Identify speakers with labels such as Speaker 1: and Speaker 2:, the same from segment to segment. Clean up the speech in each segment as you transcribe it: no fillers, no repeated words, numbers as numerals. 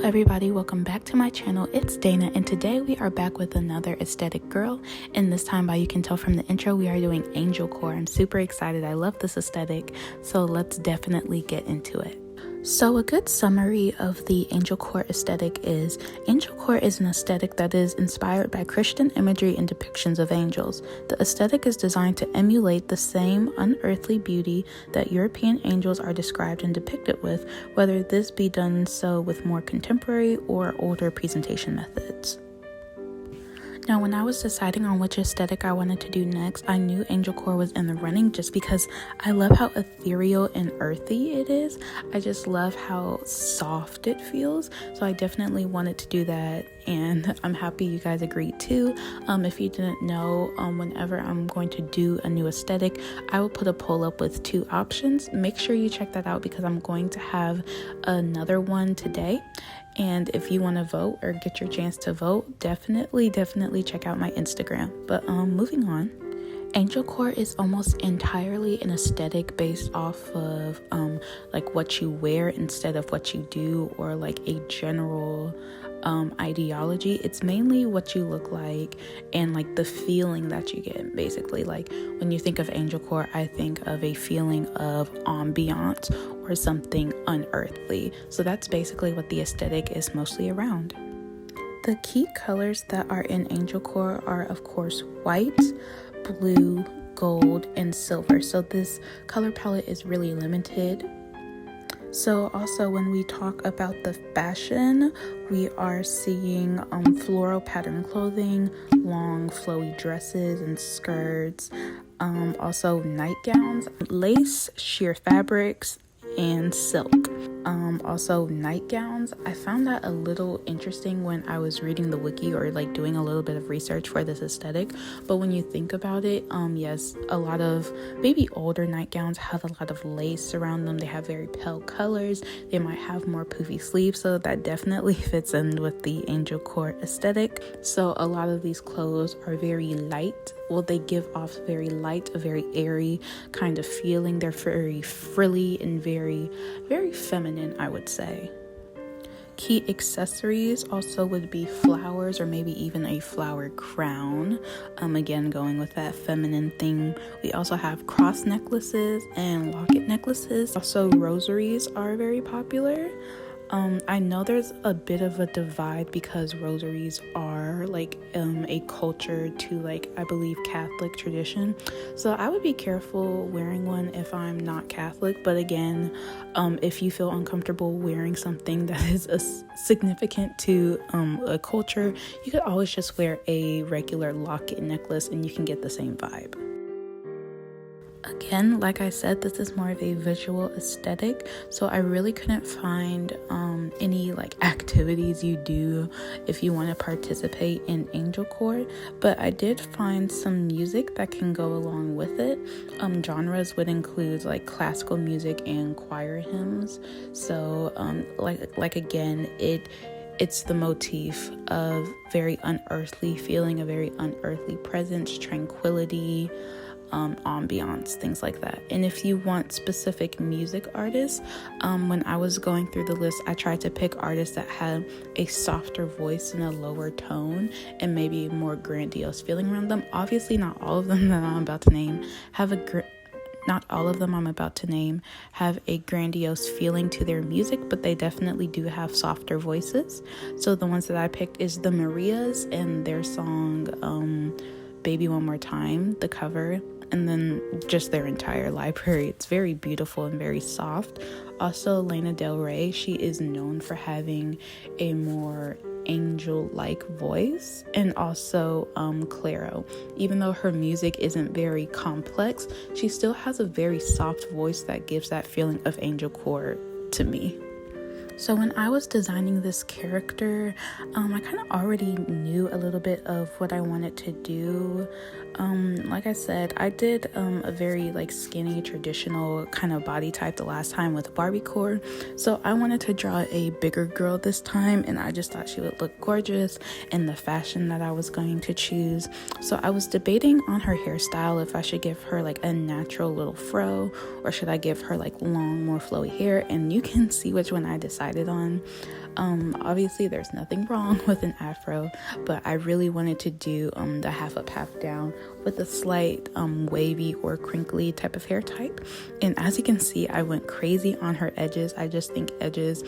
Speaker 1: everybody, welcome back to my channel. It's Dana, and today we are back with another aesthetic girl, and this time, by you can tell from the intro, we are doing ANGELCORE. I'm super excited. I love this aesthetic, so let's definitely get into it. So a good summary of the ANGELCORE aesthetic is ANGELCORE is an aesthetic that is inspired by Christian imagery and depictions of angels. The aesthetic is designed to emulate the same unearthly beauty that European angels are described and depicted with, whether this be done so with more contemporary or older presentation methods. Now, when I was deciding on which aesthetic I wanted to do next, I knew ANGELCORE was in the running just because I love how ethereal and earthy it is. I just love how soft it feels. So I definitely wanted to do that, and I'm happy you guys agreed too. If you didn't know, whenever I'm going to do a new aesthetic, I will put a poll up with 2 options. Make sure you check that out because I'm going to have another one today. And if you want to vote or get your chance to vote, definitely check out my Instagram. But moving on, ANGELCORE is almost entirely an aesthetic based off of like what you wear instead of what you do, or like a general ideology. It's mainly what you look like and like the feeling that you get. Basically, like when you think of ANGELCORE, I think of a feeling of ambiance or something unearthly. So that's basically what the aesthetic is mostly around. The key colors that are in ANGELCORE are, of course, white, blue, gold, and silver. So this color palette is really limited. So also when we talk about the fashion, we are seeing floral pattern clothing, long flowy dresses and skirts, also nightgowns, lace, sheer fabrics, and silk. Also nightgowns. I found that a little interesting when I was reading the wiki or like doing a little bit of research for this aesthetic. But when you think about it, yes, a lot of maybe older nightgowns have a lot of lace around them. They have very pale colors. They might have more poofy sleeves, so that definitely fits in with the ANGELCORE aesthetic. So a lot of these clothes are very light. Well, they give off very light, a very airy kind of feeling. They're very frilly and very feminine, I would say. Key accessories also would be flowers or maybe even a flower crown. Again, going with that feminine theme. We also have cross necklaces and locket necklaces. Also, rosaries are very popular. I know there's a bit of a divide because rosaries are like a culture to, like, I believe Catholic tradition. So I would be careful wearing one if I'm not Catholic. But again, if you feel uncomfortable wearing something that is significant to a culture, you could always just wear a regular locket necklace and you can get the same vibe. Again, like I said, this is more of a visual aesthetic, so I really couldn't find any like activities you do if you want to participate in ANGELCORE, but I did find some music that can go along with it. Genres would include like classical music and choir hymns. So like again, it's the motif of very unearthly feeling, a very unearthly presence, tranquility, ambiance, things like that. And if you want specific music artists, when I was going through the list, I tried to pick artists that had a softer voice and a lower tone and maybe more grandiose feeling around them. Obviously, not all of them that I'm about to name have a grandiose feeling to their music, but they definitely do have softer voices. So the ones that I picked is the Marias and their song Baby One More Time, the cover, and then just their entire library. It's very beautiful and very soft. Also, Lana Del Rey, she is known for having a more angel-like voice. And also Clairo, even though her music isn't very complex, she still has a very soft voice that gives that feeling of ANGELCORE to me. So when I was designing this character, I kind of already knew a little bit of what I wanted to do. Like I said, I did a very like skinny traditional kind of body type the last time with Barbiecore. So I wanted to draw a bigger girl this time, and I just thought she would look gorgeous in the fashion that I was going to choose. So I was debating on her hairstyle, if I should give her like a natural little fro or should I give her like long, more flowy hair, and you can see which one I decided decided on. Obviously there's nothing wrong with an afro, but I really wanted to do the half up, half down with a slight wavy or crinkly type of hair type. And as you can see, I went crazy on her edges. I just think edges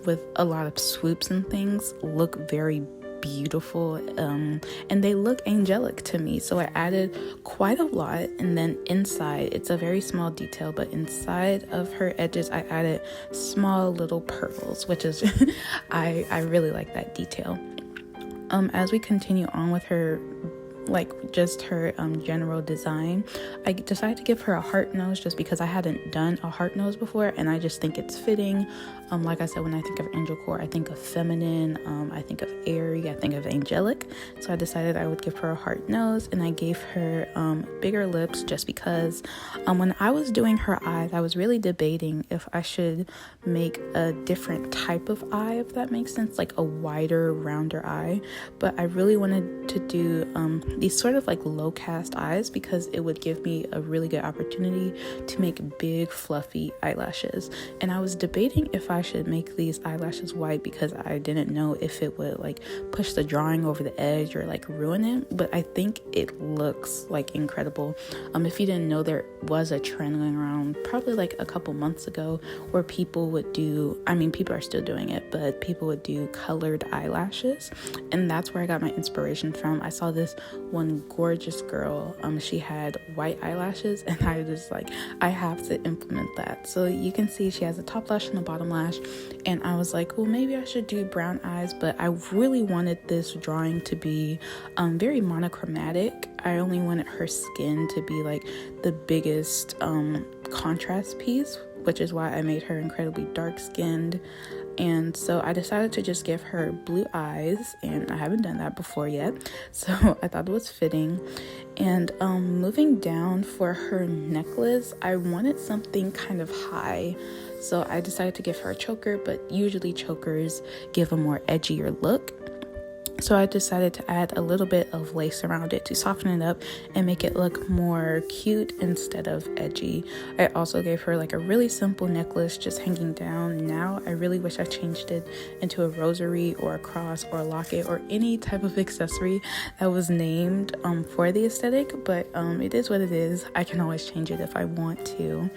Speaker 1: with a lot of swoops and things look very beautiful, and they look angelic to me, so I added quite a lot. And then inside, it's a very small detail, but inside of her edges I added small little pearls, which is I really like that detail. As we continue on with her, like just her general design, I decided to give her a heart nose just because I hadn't done a heart nose before, and I just think it's fitting. Like I said, when I think of ANGELCORE, I think of feminine, I think of airy, I think of angelic. So I decided I would give her a heart nose, and I gave her bigger lips just because when I was doing her eyes, I was really debating if I should make a different type of eye, if that makes sense, like a wider, rounder eye. But I really wanted to do these sort of like low cast eyes because it would give me a really good opportunity to make big fluffy eyelashes. And I was debating if I should make these eyelashes white because I didn't know if it would like push the drawing over the edge or like ruin it, but I think it looks like incredible. If you didn't know, there was a trend going around probably like a couple months ago where people would do, I mean people are still doing it, but people would do colored eyelashes, and that's where I got my inspiration from. I saw this one gorgeous girl, she had white eyelashes, and I was like, I have to implement that. So you can see she has a top lash and a bottom lash, and I was like, well, maybe I should do brown eyes, but I really wanted this drawing to be very monochromatic. I only wanted her skin to be like the biggest contrast piece, which is why I made her incredibly dark skinned. And so I decided to just give her blue eyes, and I haven't done that before yet, so I thought it was fitting. And moving down for her necklace, I wanted something kind of high, so I decided to give her a choker, but usually chokers give a more edgier look. So I decided to add a little bit of lace around it to soften it up and make it look more cute instead of edgy. I also gave her like a really simple necklace just hanging down. Now I really wish I changed it into a rosary or a cross or a locket or any type of accessory that was named for the aesthetic, but it is what it is. I can always change it if I want to.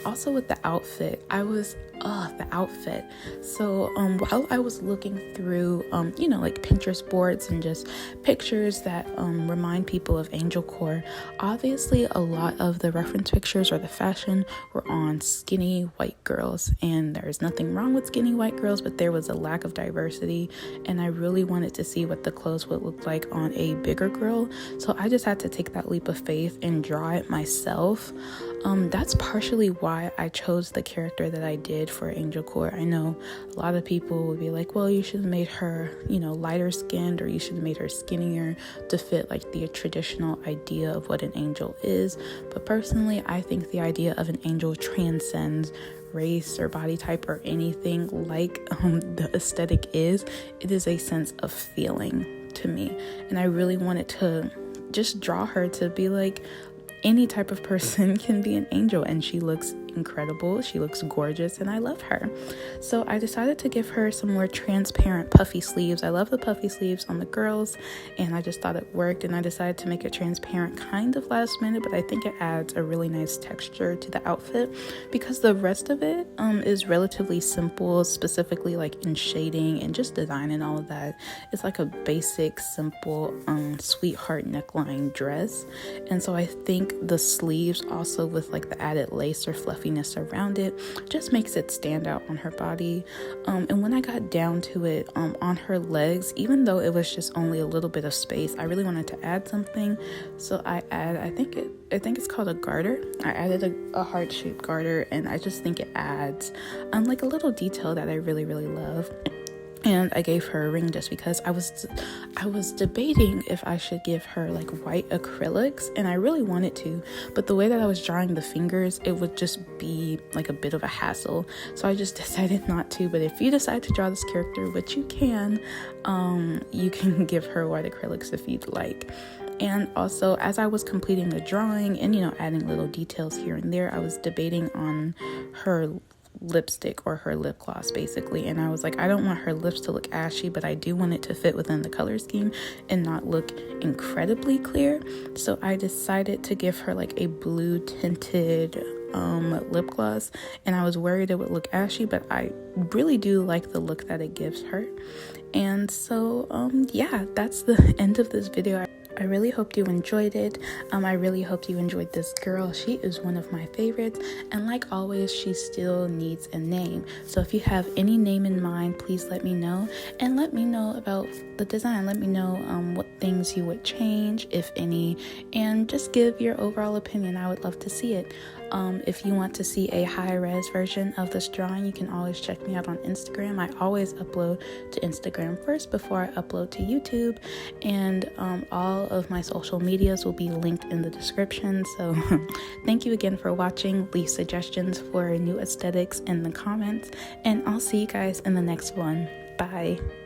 Speaker 1: Also with the outfit, the outfit. So while I was looking through like Pinterest boards and just pictures that remind people of ANGELCORE, obviously a lot of the reference pictures or the fashion were on skinny white girls, and there's nothing wrong with skinny white girls, but there was a lack of diversity, and I really wanted to see what the clothes would look like on a bigger girl. So I just had to take that leap of faith and draw it myself. That's partially why I chose the character that I did for ANGELCORE. I know a lot of people would be like, well, you should have made her, lighter skinned, or you should have made her skinnier to fit like the traditional idea of what an angel is. But personally, I think the idea of an angel transcends race or body type or anything like the aesthetic is. It is a sense of feeling to me. And I really wanted to just draw her to be like, any type of person can be an angel, and she looks incredible, she looks gorgeous, and I love her. So I decided to give her some more transparent puffy sleeves. I love the puffy sleeves on the girls, and I just thought it worked, and I decided to make it transparent kind of last minute, but I think it adds a really nice texture to the outfit because the rest of it is relatively simple, specifically like in shading and just design and all of that. It's like a basic, simple sweetheart neckline dress, and so I think the sleeves also with like the added lace or fluffiness around it just makes it stand out on her body. And when I got down to it, on her legs, even though it was just only a little bit of space, I really wanted to add something. So I think it's called a garter. I added a heart-shaped garter, and I just think it adds like a little detail that I really, really love. And I gave her a ring just because I was debating if I should give her like white acrylics, and I really wanted to, but the way that I was drawing the fingers, it would just be like a bit of a hassle. So I just decided not to. But if you decide to draw this character, which you can give her white acrylics if you'd like. And also, as I was completing the drawing and adding little details here and there, I was debating on her lipstick or her lip gloss basically, and I was like, I don't want her lips to look ashy, but I do want it to fit within the color scheme and not look incredibly clear. So I decided to give her like a blue tinted lip gloss, and I was worried it would look ashy, but I really do like the look that it gives her. And so yeah, that's the end of this video. I really hope you enjoyed it. I really hope you enjoyed this girl. She is one of my favorites, and like always, she still needs a name. So if you have any name in mind, please let me know, and let me know about the design. Let me know what things you would change, if any, and just give your overall opinion. I would love to see it. If you want to see a high-res version of this drawing, you can always check me out on Instagram. I always upload to Instagram first before I upload to YouTube, and all of my social medias will be linked in the description. So thank you again for watching. Leave suggestions for new aesthetics in the comments, and I'll see you guys in the next one. Bye.